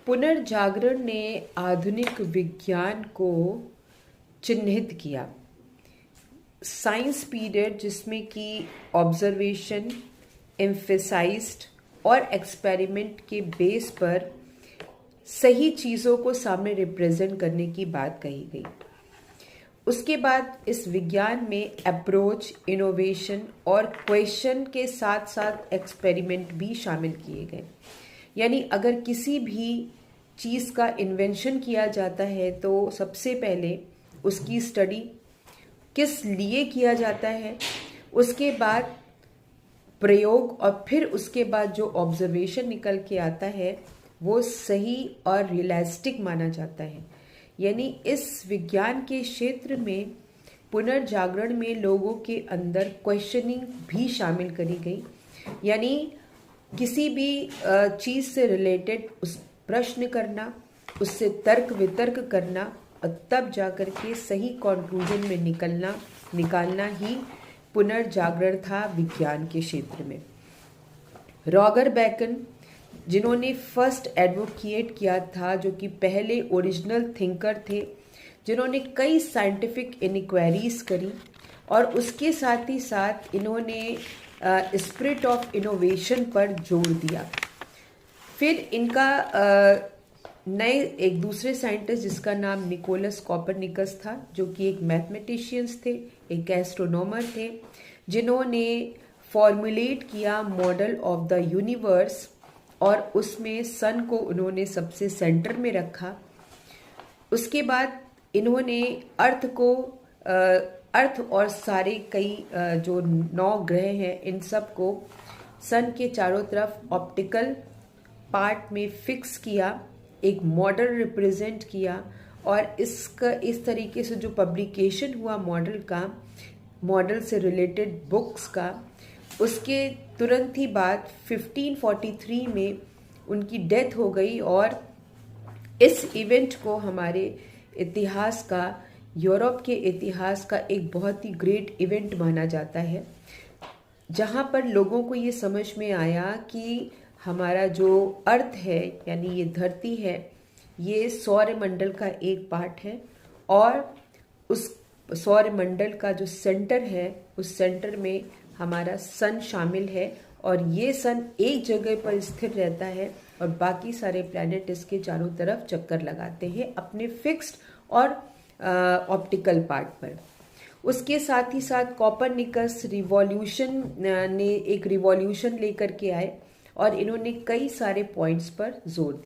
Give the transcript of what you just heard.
पुनर्जागरण ने आधुनिक विज्ञान को चिन्हित किया। साइंस पीरियड जिसमें कि ऑब्जर्वेशन, एम्फेसाइज्ड और एक्सपेरिमेंट के बेस पर सही चीज़ों को सामने रिप्रेजेंट करने की बात कही गई। उसके बाद इस विज्ञान में अप्रोच, इनोवेशन और क्वेश्चन के साथ साथ एक्सपेरिमेंट भी शामिल किए गए। यानी अगर किसी भी चीज़ का इन्वेंशन किया जाता है तो सबसे पहले उसकी स्टडी किस लिए किया जाता है, उसके बाद प्रयोग और फिर उसके बाद जो ऑब्जर्वेशन निकल के आता है वो सही और रियलिस्टिक माना जाता है। यानी इस विज्ञान के क्षेत्र में पुनर्जागरण में लोगों के अंदर क्वेश्चनिंग भी शामिल करी गई। यानी किसी भी चीज़ से रिलेटेड उस प्रश्न करना, उससे तर्क वितर्क करना और तब जाकर के सही कंक्लूजन में निकालना ही पुनर्जागरण था विज्ञान के क्षेत्र में। रॉगर बेकन जिन्होंने फर्स्ट एडवोकेट किया था, जो कि पहले ओरिजिनल थिंकर थे, जिन्होंने कई साइंटिफिक इनक्वायरीज करी और उसके साथ ही साथ इन्होंने स्पिरिट ऑफ इनोवेशन पर जोर दिया। फिर इनका नए एक दूसरे साइंटिस्ट जिसका नाम निकोलस कोपरनिकस था, जो कि एक मैथमेटिशियंस थे, एक एस्ट्रोनॉमर थे, जिन्होंने फॉर्मुलेट किया मॉडल ऑफ द यूनिवर्स और उसमें सन को उन्होंने सबसे सेंटर में रखा। उसके बाद इन्होंने अर्थ और सारे कई जो 9 ग्रह हैं इन सब को सन के चारों तरफ ऑप्टिकल पार्ट में फिक्स किया, एक मॉडल रिप्रेजेंट किया और इसका इस तरीके से जो पब्लिकेशन हुआ मॉडल से रिलेटेड बुक्स का, उसके तुरंत ही बाद 1543 में उनकी डेथ हो गई। और इस इवेंट को हमारे इतिहास का, यूरोप के इतिहास का एक बहुत ही ग्रेट इवेंट माना जाता है, जहाँ पर लोगों को ये समझ में आया कि हमारा जो अर्थ है यानी ये धरती है, ये सौरमंडल का एक पार्ट है और उस सौरमंडल का जो सेंटर है उस सेंटर में हमारा सन शामिल है और ये सन एक जगह पर स्थिर रहता है और बाकी सारे प्लैनेट इसके चारों तरफ चक्कर लगाते हैं अपने फिक्स्ड और ऑप्टिकल पार्ट पर। उसके साथ ही साथ कोपरनिकस एक रिवॉल्यूशन लेकर के आए और इन्होंने कई सारे पॉइंट्स पर जोर दिया।